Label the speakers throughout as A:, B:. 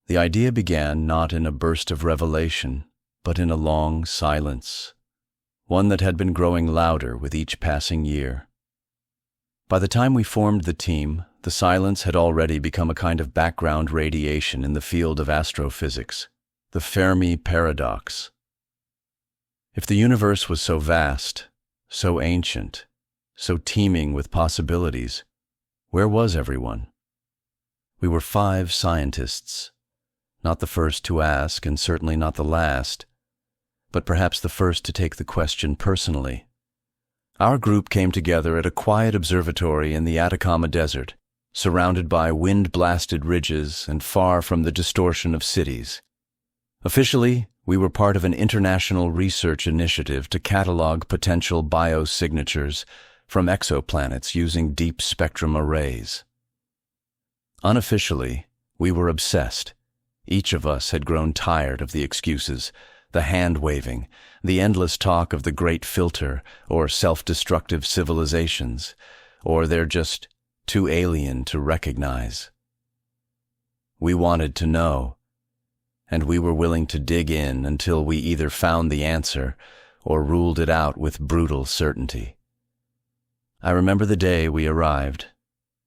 A: The idea began not in a burst of revelation, but in a long silence, one that had been growing louder with each passing year. By the time we formed the team, the silence had already become a kind of background radiation in the field of astrophysics, the Fermi Paradox. If the universe was so vast, so ancient, so teeming with possibilities, where was everyone? We were 5 scientists, not the first to ask and certainly not the last, but perhaps the first to take the question personally. Our group came together at a quiet observatory in the Atacama Desert, surrounded by wind-blasted ridges and far from the distortion of cities. Officially, we were part of an international research initiative to catalog potential biosignatures from exoplanets using deep-spectrum arrays. Unofficially, we were obsessed. Each of us had grown tired of the excuses, the hand-waving, the endless talk of the great filter or self-destructive civilizations, or they're just too alien to recognize. We wanted to know, and we were willing to dig in until we either found the answer or ruled it out with brutal certainty. I remember the day we arrived.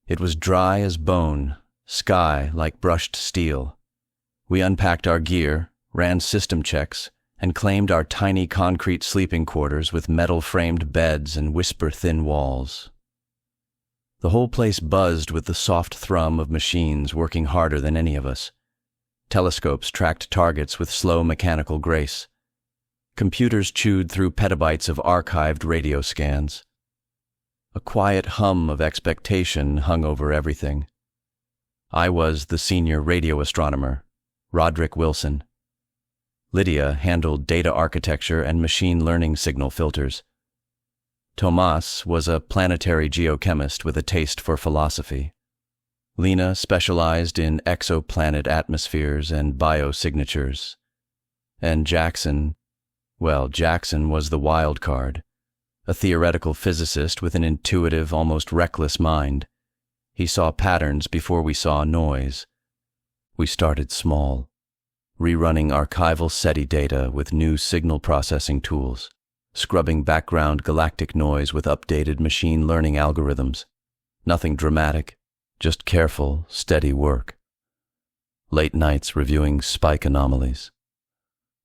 A: It was dry as bone, sky like brushed steel. We unpacked our gear, ran system checks, and claimed our tiny concrete sleeping quarters with metal-framed beds and whisper-thin walls. The whole place buzzed with the soft thrum of machines working harder than any of us. Telescopes tracked targets with slow mechanical grace. Computers chewed through petabytes of archived radio scans. A quiet hum of expectation hung over everything. I was the senior radio astronomer, Roderick Wilson. Lydia handled data architecture and machine learning signal filters. Tomas was a planetary geochemist with a taste for philosophy. Lena specialized in exoplanet atmospheres and biosignatures. And Jackson was the wild card, a theoretical physicist with an intuitive, almost reckless mind. He saw patterns before we saw noise. We started small, rerunning archival SETI data with new signal processing tools, scrubbing background galactic noise with updated machine learning algorithms. Nothing dramatic, just careful, steady work. Late nights reviewing spike anomalies,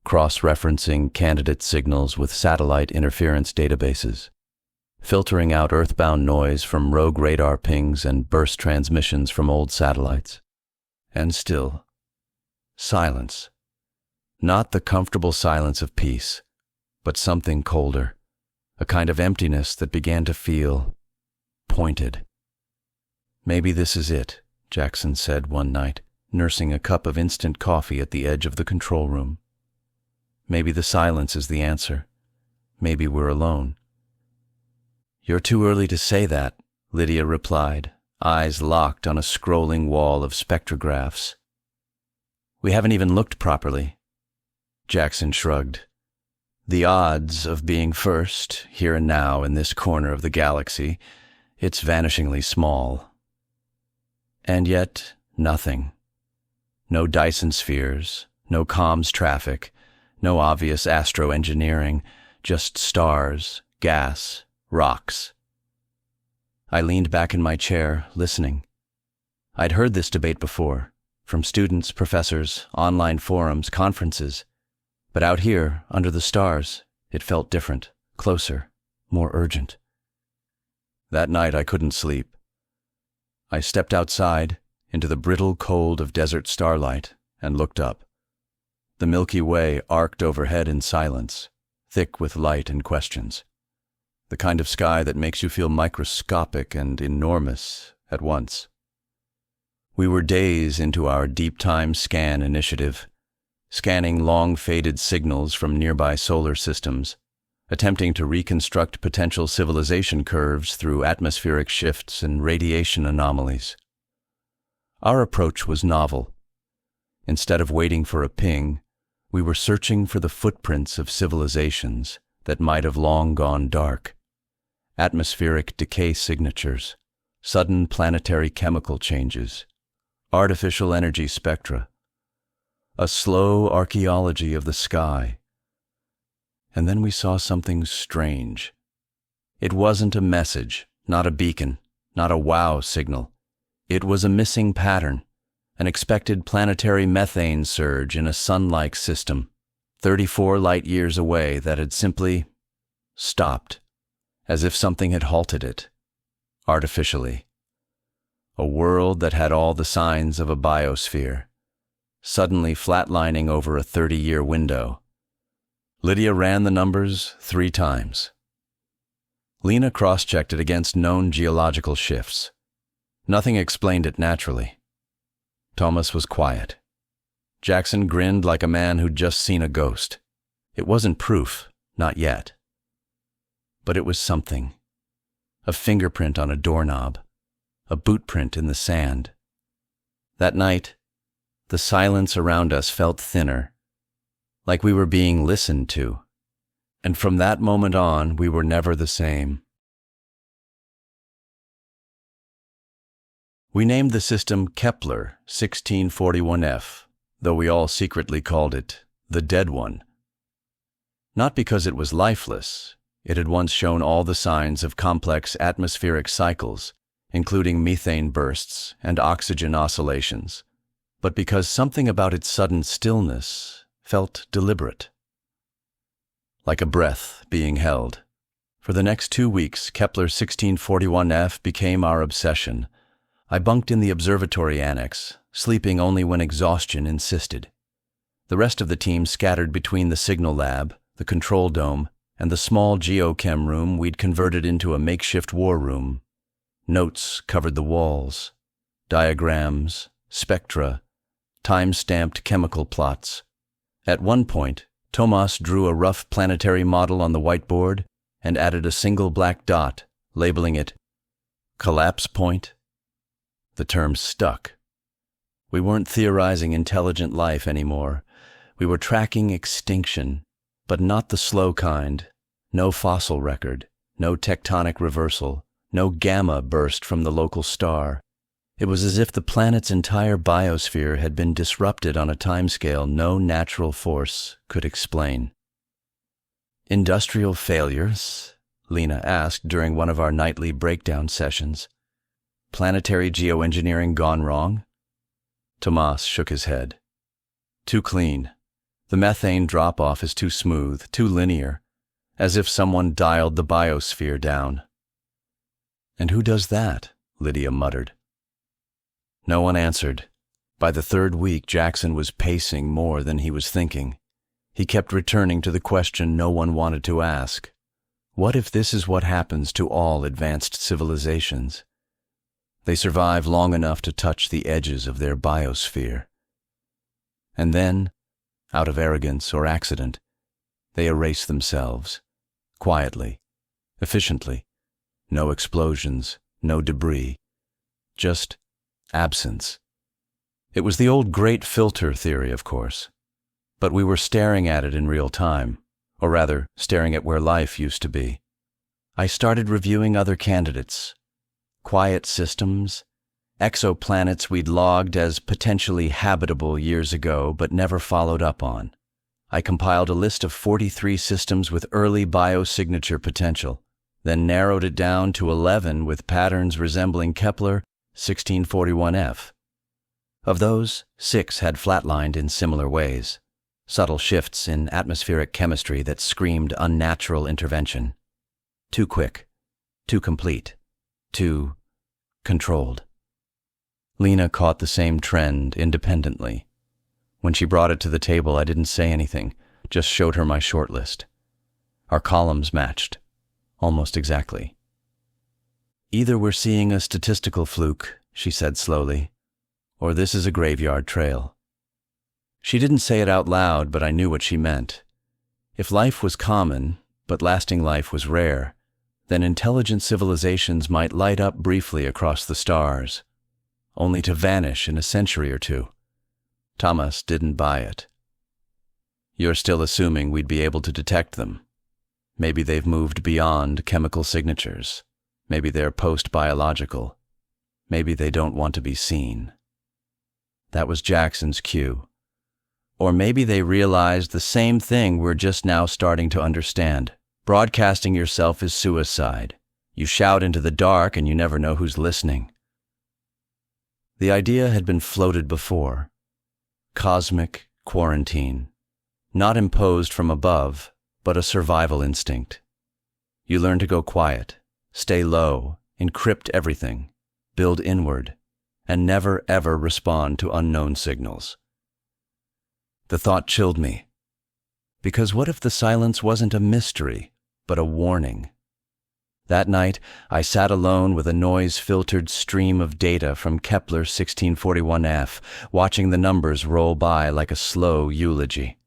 A: cross-referencing candidate signals with satellite interference databases, filtering out earthbound noise from rogue radar pings and burst transmissions from old satellites. And still, silence. Not the comfortable silence of peace, but something colder, a kind of emptiness that began to feel pointed. "Maybe this is it," Jackson said one night, nursing a cup of instant coffee at the edge of the control room. "Maybe the silence is the answer. Maybe we're alone." "You're too early to say that," Lydia replied, eyes locked on a scrolling wall of spectrographs. "We haven't even looked properly." Jackson shrugged. "The odds of being first, here and now in this corner of the galaxy, it's vanishingly small." And yet, nothing. No Dyson spheres, no comms traffic, no obvious astro-engineering, just stars, gas, rocks. I leaned back in my chair, listening. I'd heard this debate before, from students, professors, online forums, conferences. But out here, under the stars, it felt different, closer, more urgent. That night I couldn't sleep. I stepped outside, into the brittle cold of desert starlight, and looked up. The Milky Way arced overhead in silence, thick with light and questions. The kind of sky that makes you feel microscopic and enormous at once. We were days into our deep time scan initiative, scanning long-faded signals from nearby solar systems, attempting to reconstruct potential civilization curves through atmospheric shifts and radiation anomalies. Our approach was novel. Instead of waiting for a ping, we were searching for the footprints of civilizations that might have long gone dark. Atmospheric decay signatures, sudden planetary chemical changes, artificial energy spectra. a slow archaeology of the sky. And then we saw something strange. It wasn't a message, not a beacon, not a wow signal. It was a missing pattern, an expected planetary methane surge in a sun-like system, 34 light-years away, that had simply stopped, as if something had halted it, artificially. A world that had all the signs of a biosphere, suddenly flatlining over a 30-year window. Lydia ran the numbers 3 times. Lena cross-checked it against known geological shifts. Nothing explained it naturally. Thomas was quiet. Jackson grinned like a man who'd just seen a ghost. It wasn't proof, not yet. But it was something. A fingerprint on a doorknob, a boot print in the sand. That night, the silence around us felt thinner, like we were being listened to. And from that moment on, we were never the same. We named the system Kepler 1641F, though we all secretly called it the Dead One. Not because it was lifeless. It had once shown all the signs of complex atmospheric cycles, including methane bursts and oxygen oscillations, but because something about its sudden stillness felt deliberate. Like a breath being held. For the next 2 weeks, Kepler 1641F became our obsession. I bunked in the observatory annex, sleeping only when exhaustion insisted. The rest of the team scattered between the signal lab, the control dome, and the small geochem room we'd converted into a makeshift war room. Notes covered the walls. Diagrams, spectra, time-stamped chemical plots. At one point, Tomas drew a rough planetary model on the whiteboard and added a single black dot, labeling it collapse point. The term stuck. We weren't theorizing intelligent life anymore. We were tracking extinction, but not the slow kind. No fossil record, no tectonic reversal, no gamma burst from the local star. It was as if the planet's entire biosphere had been disrupted on a timescale no natural force could explain. Industrial failures? Lena asked during one of our nightly breakdown sessions. Planetary geoengineering gone wrong? Tomas shook his head. Too clean. The methane drop-off is too smooth, too linear, as if someone dialed the biosphere down. And who does that? Lydia muttered. No one answered. By the 3rd week, Jackson was pacing more than he was thinking. He kept returning to the question no one wanted to ask. What if this is what happens to all advanced civilizations? They survive long enough to touch the edges of their biosphere. And then, out of arrogance or accident, they erase themselves, quietly, efficiently. No explosions, no debris, just absence. It was the old great filter theory, of course, but we were staring at it in real time, or rather, staring at where life used to be. I started reviewing other candidates. Quiet systems, exoplanets we'd logged as potentially habitable years ago but never followed up on. I compiled a list of 43 systems with early biosignature potential, then narrowed it down to 11 with patterns resembling Kepler 1641F. Of those, 6 had flatlined in similar ways, subtle shifts in atmospheric chemistry that screamed unnatural intervention. Too quick, too complete, too controlled. Lena caught the same trend independently. When she brought it to the table, I didn't say anything, just showed her my shortlist. Our columns matched, almost exactly. Either we're seeing a statistical fluke, she said slowly, or this is a graveyard trail. She didn't say it out loud, but I knew what she meant. If life was common, but lasting life was rare, then intelligent civilizations might light up briefly across the stars, only to vanish in a century or two. Thomas didn't buy it. You're still assuming we'd be able to detect them. Maybe they've moved beyond chemical signatures. Maybe they're post-biological. Maybe they don't want to be seen. That was Jackson's cue. Or maybe they realized the same thing we're just now starting to understand. Broadcasting yourself is suicide. You shout into the dark and you never know who's listening. The idea had been floated before. Cosmic quarantine. Not imposed from above, but a survival instinct. You learn to go quiet, stay low, encrypt everything, build inward, and never ever respond to unknown signals. The thought chilled me. Because what if the silence wasn't a mystery, but a warning? That night, I sat alone with a noise-filtered stream of data from Kepler 1641f, watching the numbers roll by like a slow eulogy.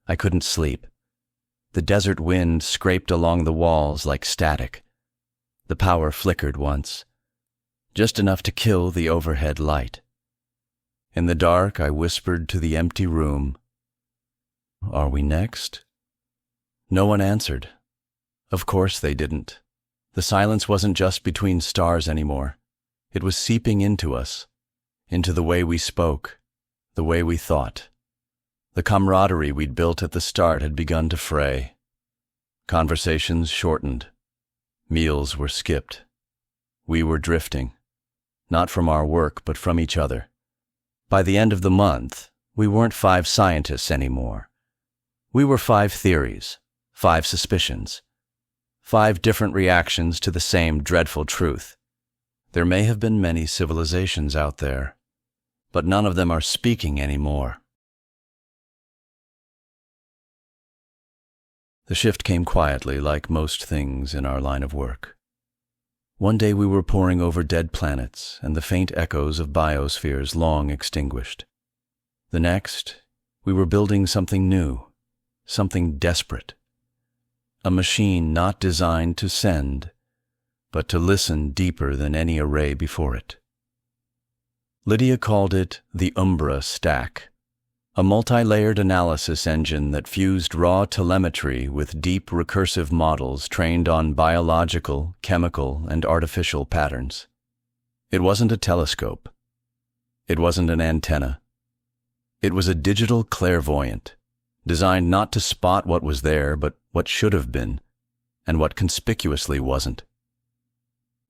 A: I couldn't sleep. The desert wind scraped along the walls like static. The power flickered once, just enough to kill the overhead light. In the dark, I whispered to the empty room, "Are we next?" No one answered. Of course they didn't. The silence wasn't just between stars anymore. It was seeping into us, into the way we spoke, the way we thought. The camaraderie we'd built at the start had begun to fray. Conversations shortened. Meals were skipped. We were drifting, not from our work, but from each other. By the end of the month, we weren't 5 scientists anymore. We were 5 theories, 5 suspicions, 5 different reactions to the same dreadful truth. There may have been many civilizations out there, but none of them are speaking anymore. The shift came quietly, like most things in our line of work. One day we were poring over dead planets and the faint echoes of biospheres long extinguished. The next, we were building something new, something desperate. A machine not designed to send, but to listen deeper than any array before it. Lydia called it the Umbra Stack, a multi-layered analysis engine that fused raw telemetry with deep recursive models trained on biological, chemical, and artificial patterns. It wasn't a telescope. It wasn't an antenna. It was a digital clairvoyant, designed not to spot what was there, but what should have been, and what conspicuously wasn't.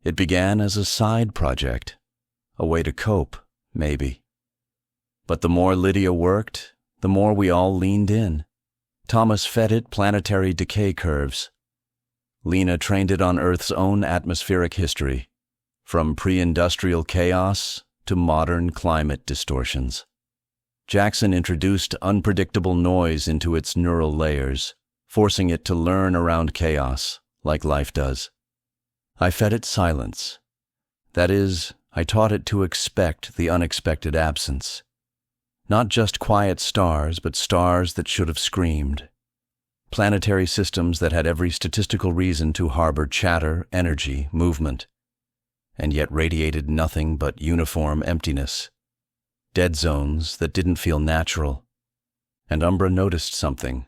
A: It began as a side project, a way to cope, maybe. But the more Lydia worked, the more we all leaned in. Thomas fed it planetary decay curves. Lena trained it on Earth's own atmospheric history, from pre-industrial chaos to modern climate distortions. Jackson introduced unpredictable noise into its neural layers, forcing it to learn around chaos, like life does. I fed it silence. That is, I taught it to expect the unexpected absence. Not just quiet stars, but stars that should have screamed. Planetary systems that had every statistical reason to harbor chatter, energy, movement, and yet radiated nothing but uniform emptiness. Dead zones that didn't feel natural. And Umbra noticed something.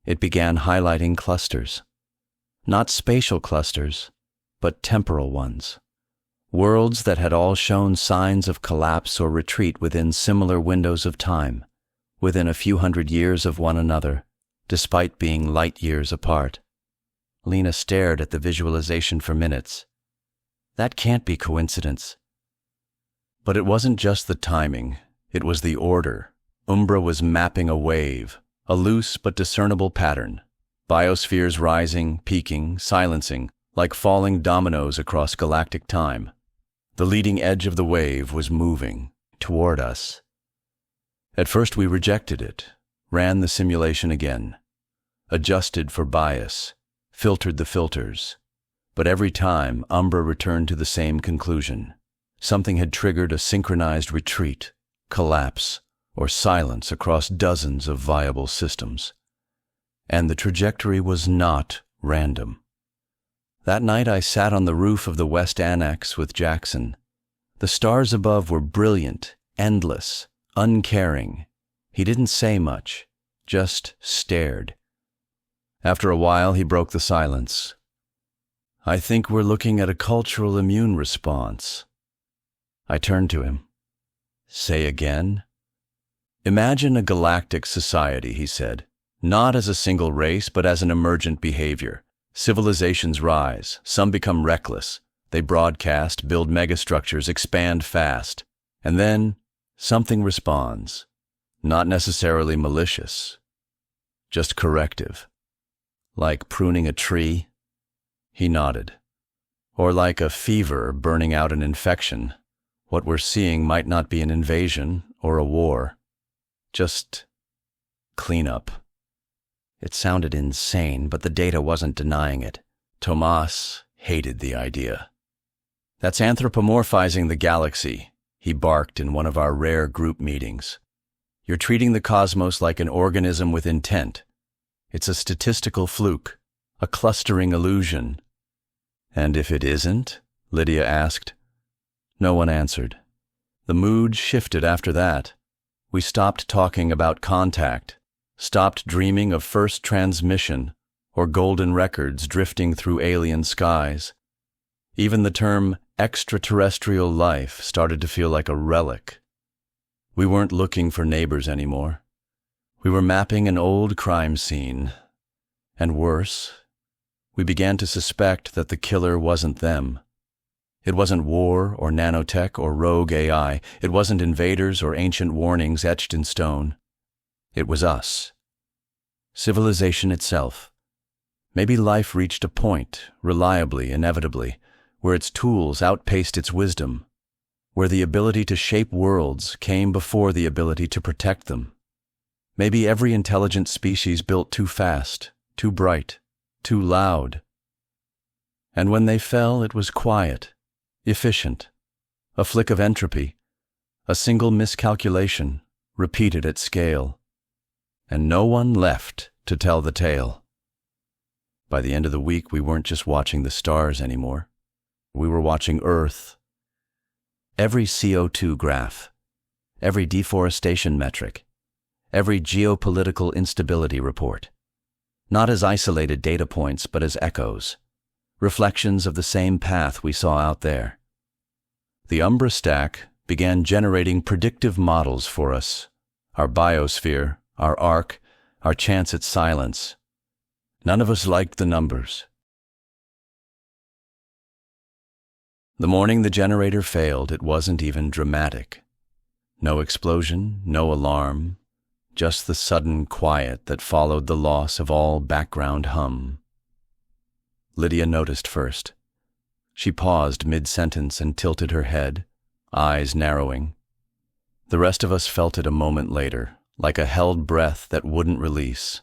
A: It began highlighting clusters. Not spatial clusters, but temporal ones. Worlds that had all shown signs of collapse or retreat within similar windows of time, within a few hundred years of one another, despite being light years apart. Lena stared at the visualization for minutes. That can't be coincidence. But it wasn't just the timing, it was the order. Umbra was mapping a wave, a loose but discernible pattern. Biospheres rising, peaking, silencing, like falling dominoes across galactic time. The leading edge of the wave was moving toward us. At first we rejected it, ran the simulation again, adjusted for bias, filtered the filters. But every time, Umbra returned to the same conclusion. Something had triggered a synchronized retreat, collapse, or silence across dozens of viable systems. And the trajectory was not random. That night I sat on the roof of the West Annex with Jackson. The stars above were brilliant, endless, uncaring. He didn't say much, just stared. After a while he broke the silence. "I think we're looking at a cultural immune response." I turned to him. "Say again?" Imagine a galactic society, he said, not as a single race, but as an emergent behavior. Civilizations rise, some become reckless. They broadcast, build megastructures, expand fast. And then something responds, not necessarily malicious, just corrective. Like pruning a tree? He nodded. Or like a fever burning out an infection. What we're seeing might not be an invasion or a war. Just cleanup. It sounded insane, but the data wasn't denying it. Tomas hated the idea. That's anthropomorphizing the galaxy, he barked in one of our rare group meetings. You're treating the cosmos like an organism with intent. It's a statistical fluke, a clustering illusion. And if it isn't? Lydia asked. No one answered. The mood shifted after that. We stopped talking about contact, stopped dreaming of first transmission or golden records drifting through alien skies. Even the term extraterrestrial life started to feel like a relic. We weren't looking for neighbors anymore. We were mapping an old crime scene. And worse, we began to suspect that the killer wasn't them. It wasn't war or nanotech or rogue AI. It wasn't invaders or ancient warnings etched in stone. It was us. Civilization itself. Maybe life reached a point, reliably, inevitably, where its tools outpaced its wisdom, where the ability to shape worlds came before the ability to protect them. Maybe every intelligent species built too fast, too bright, too loud. And when they fell, it was quiet, efficient, a flick of entropy, a single miscalculation, repeated at scale. And no one left to tell the tale. By the end of the week, we weren't just watching the stars anymore. We were watching Earth. Every CO2 graph, every deforestation metric, every geopolitical instability report. Not as isolated data points, but as echoes, reflections of the same path we saw out there. The Umbra stack began generating predictive models for us, our biosphere, our arc, our chance at silence. None of us liked the numbers. The morning the generator failed, it wasn't even dramatic. No explosion, no alarm, just the sudden quiet that followed the loss of all background hum. Lydia noticed first. She paused mid-sentence and tilted her head, eyes narrowing. The rest of us felt it a moment later, like a held breath that wouldn't release.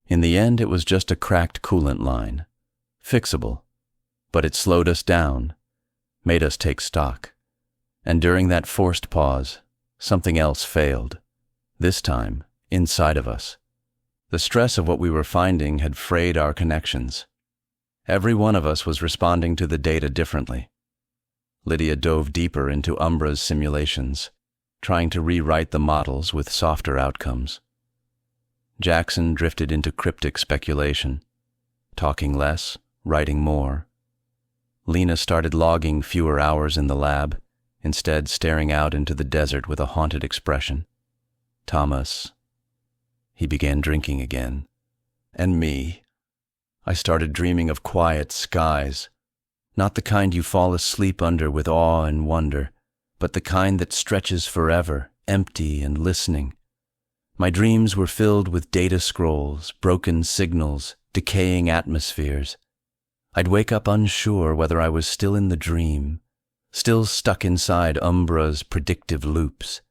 A: In the end, it was just a cracked coolant line. Fixable. But it slowed us down, made us take stock. And during that forced pause, something else failed. This time, inside of us. The stress of what we were finding had frayed our connections. Every one of us was responding to the data differently. Lydia dove deeper into Umbra's simulations, trying to rewrite the models with softer outcomes. Jackson drifted into cryptic speculation, talking less, writing more. Lena started logging fewer hours in the lab, instead staring out into the desert with a haunted expression. Thomas. He began drinking again. And me. I started dreaming of quiet skies, not the kind you fall asleep under with awe and wonder, but the kind that stretches forever, empty and listening. My dreams were filled with data scrolls, broken signals, decaying atmospheres. I'd wake up unsure whether I was still in the dream, still stuck inside Umbra's predictive loops.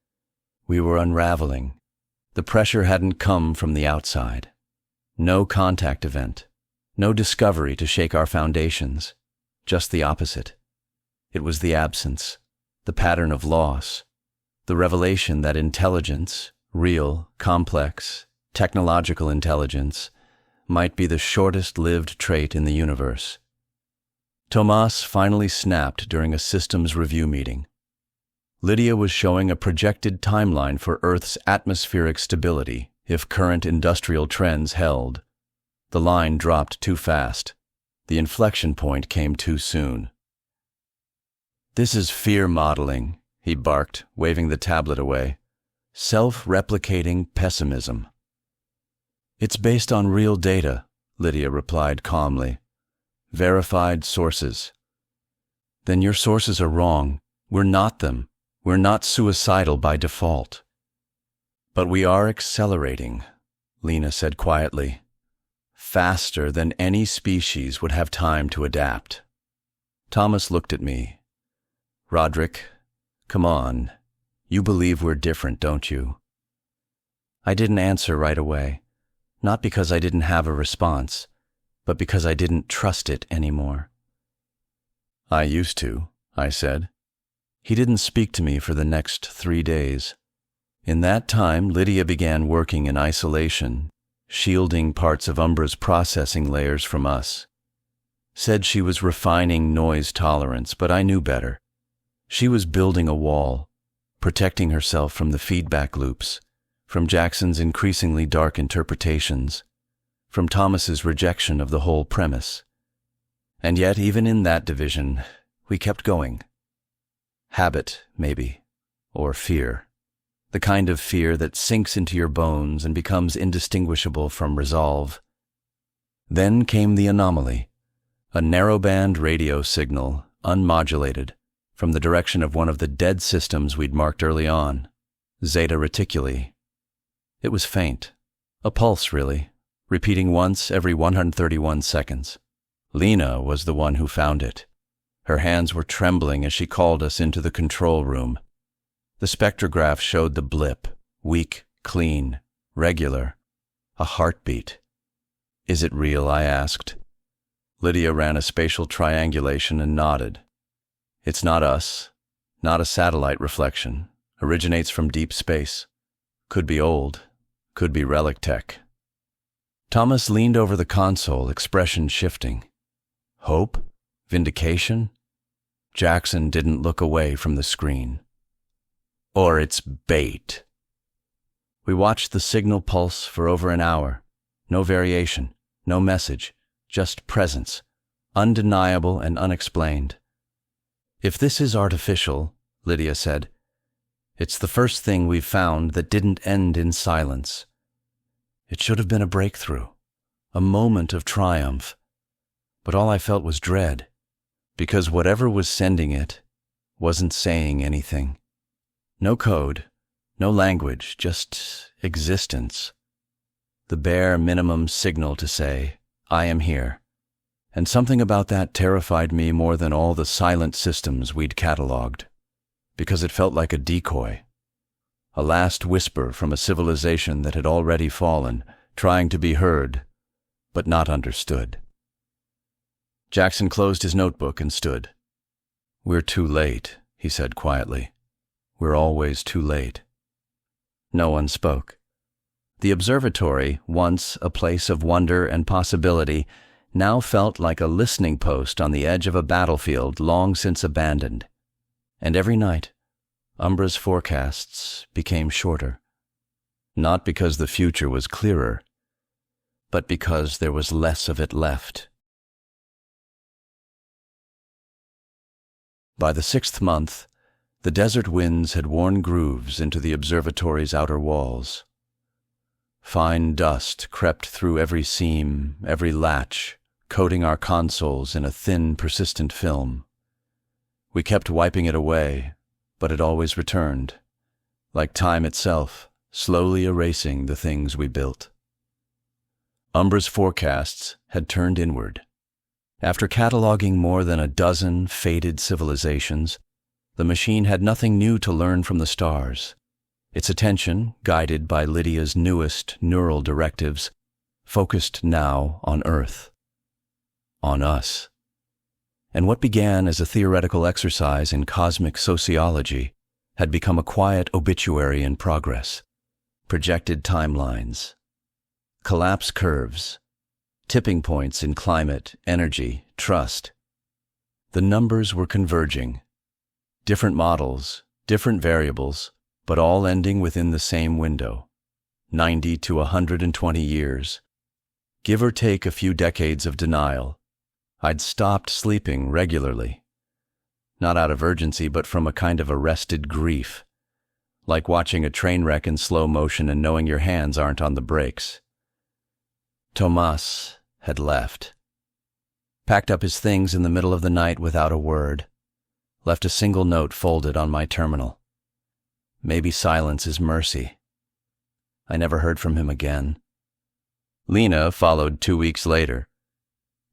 A: We were unraveling. The pressure hadn't come from the outside. No contact event. No discovery to shake our foundations. Just the opposite. It was the absence, the pattern of loss, the revelation that intelligence, real, complex, technological intelligence, might be the shortest-lived trait in the universe. Tomas finally snapped during a systems review meeting. Lydia was showing a projected timeline for Earth's atmospheric stability if current industrial trends held. The line dropped too fast. The inflection point came too soon. "This is fear modeling," he barked, waving the tablet away. Self-replicating pessimism. It's based on real data, Lydia replied calmly. Verified sources. Then your sources are wrong. We're not them. We're not suicidal by default. But we are accelerating, Lena said quietly. Faster than any species would have time to adapt. Thomas looked at me. Roderick, come on. You believe we're different, don't you? I didn't answer right away, not because I didn't have a response, but because I didn't trust it anymore. I used to, I said. He didn't speak to me for the next 3 days. In that time, Lydia began working in isolation, shielding parts of Umbra's processing layers from us. Said she was refining noise tolerance, but I knew better. She was building a wall, protecting herself from the feedback loops, from Jackson's increasingly dark interpretations, from Thomas's rejection of the whole premise. And yet, even in that division, we kept going. Habit, maybe, or fear. The kind of fear that sinks into your bones and becomes indistinguishable from resolve. Then came the anomaly, a narrowband radio signal, unmodulated, from the direction of one of the dead systems we'd marked early on, Zeta Reticuli. It was faint, a pulse really, repeating once every 131 seconds. Lena was the one who found it. Her hands were trembling as she called us into the control room. The spectrograph showed the blip, weak, clean, regular, a heartbeat. Is it real? I asked. Lydia ran a spatial triangulation and nodded. It's not us, not a satellite reflection, originates from deep space. Could be old, could be relic tech. Thomas leaned over the console, expression shifting. Hope? Vindication? Jackson didn't look away from the screen. Or it's bait. We watched the signal pulse for over an hour. No variation, no message, just presence, undeniable and unexplained. If this is artificial, Lydia said, it's the first thing we've found that didn't end in silence. It should have been a breakthrough, a moment of triumph. But all I felt was dread, because whatever was sending it wasn't saying anything. No code, no language, just existence. The bare minimum signal to say, I am here. And something about that terrified me more than all the silent systems we'd catalogued, because it felt like a decoy, a last whisper from a civilization that had already fallen, trying to be heard, but not understood. Jackson closed his notebook and stood. We're too late, he said quietly. We're always too late. No one spoke. The observatory, once a place of wonder and possibility, now felt like a listening post on the edge of a battlefield long since abandoned. And every night, Umbra's forecasts became shorter. Not because the future was clearer, but because there was less of it left. By the 6th month, the desert winds had worn grooves into the observatory's outer walls. Fine dust crept through every seam, every latch, coating our consoles in a thin, persistent film. We kept wiping it away, but it always returned, like time itself, slowly erasing the things we built. Umbra's forecasts had turned inward. After cataloging more than a dozen faded civilizations, the machine had nothing new to learn from the stars. Its attention, guided by Lydia's newest neural directives, focused now on Earth. On us. And what began as a theoretical exercise in cosmic sociology had become a quiet obituary in progress. Projected timelines, collapse curves, tipping points in climate, energy, trust. The numbers were converging. Different models, different variables, but all ending within the same window, 90 to 120 years. Give or take a few decades of denial, I'd stopped sleeping regularly. Not out of urgency, but from a kind of arrested grief. like watching a train wreck in slow motion and knowing your hands aren't on the brakes. Tomas had left. Packed up his things in the middle of the night without a word. Left a single note folded on my terminal. Maybe silence is mercy. I never heard from him again. Lena followed 2 weeks later.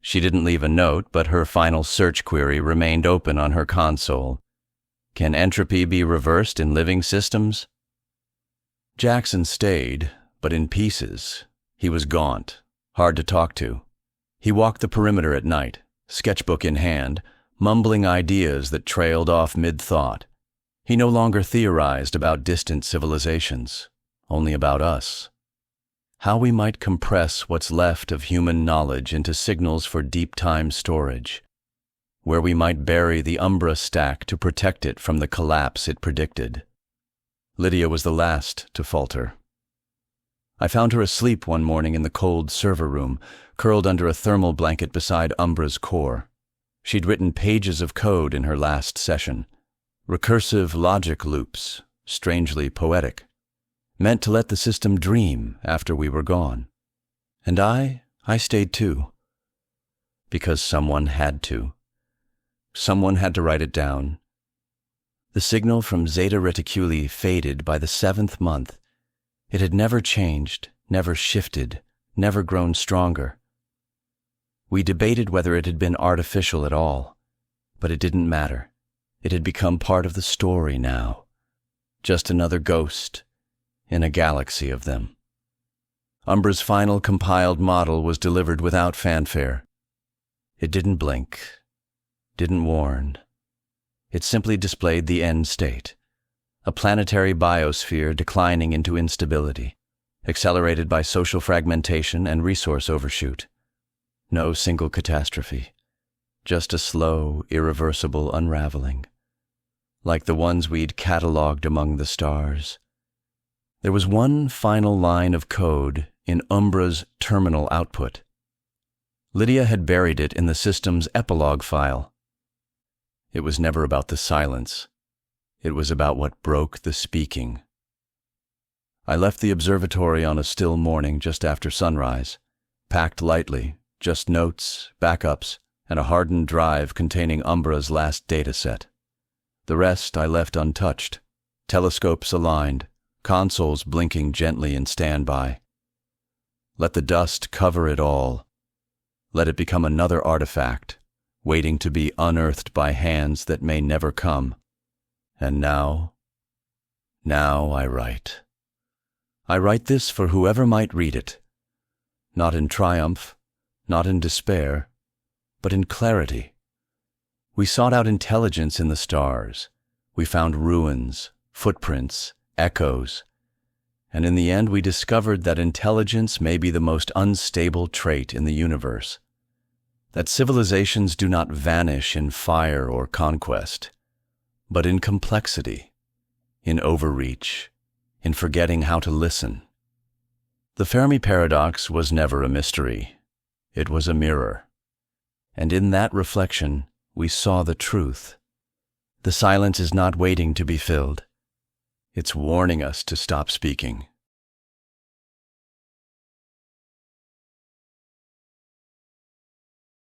A: She didn't leave a note, but her final search query remained open on her console. Can entropy be reversed in living systems? Jackson stayed, but in pieces. He was gaunt, hard to talk to. He walked the perimeter at night, sketchbook in hand, mumbling ideas that trailed off mid-thought. He no longer theorized about distant civilizations, only about us. How we might compress what's left of human knowledge into signals for deep time storage, where we might bury the Umbra stack to protect it from the collapse it predicted. Lydia was the last to falter. I found her asleep one morning in the cold server room, curled under a thermal blanket beside Umbra's core. She'd written pages of code in her last session. Recursive logic loops, strangely poetic, meant to let the system dream after we were gone. And I stayed too. Because someone had to. Someone had to write it down. The signal from Zeta Reticuli faded by the 7th month. It had never changed, never shifted, never grown stronger. We debated whether it had been artificial at all, but it didn't matter. It had become part of the story now. Just another ghost in a galaxy of them. Umbra's final compiled model was delivered without fanfare. It didn't blink, didn't warn. It simply displayed the end state, a planetary biosphere declining into instability, accelerated by social fragmentation and resource overshoot. No single catastrophe, just a slow, irreversible unraveling, like the ones we'd catalogued among the stars. There was one final line of code in Umbra's terminal output. Lydia had buried it in the system's epilogue file. It was never about the silence. It was about what broke the speaking. I left the observatory on a still morning just after sunrise, packed lightly, just notes, backups, and a hardened drive containing Umbra's last data set. The rest I left untouched, telescopes aligned, consoles blinking gently in standby. Let the dust cover it all. Let it become another artifact, waiting to be unearthed by hands that may never come. And now I write. I write this for whoever might read it. Not in triumph, not in despair, but in clarity. We sought out intelligence in the stars. We found ruins, footprints, echoes. And in the end, we discovered that intelligence may be the most unstable trait in the universe. That civilizations do not vanish in fire or conquest, but in complexity, in overreach, in forgetting how to listen. The Fermi Paradox was never a mystery. It was a mirror. And in that reflection, we saw the truth. The silence is not waiting to be filled. It's warning us to stop speaking.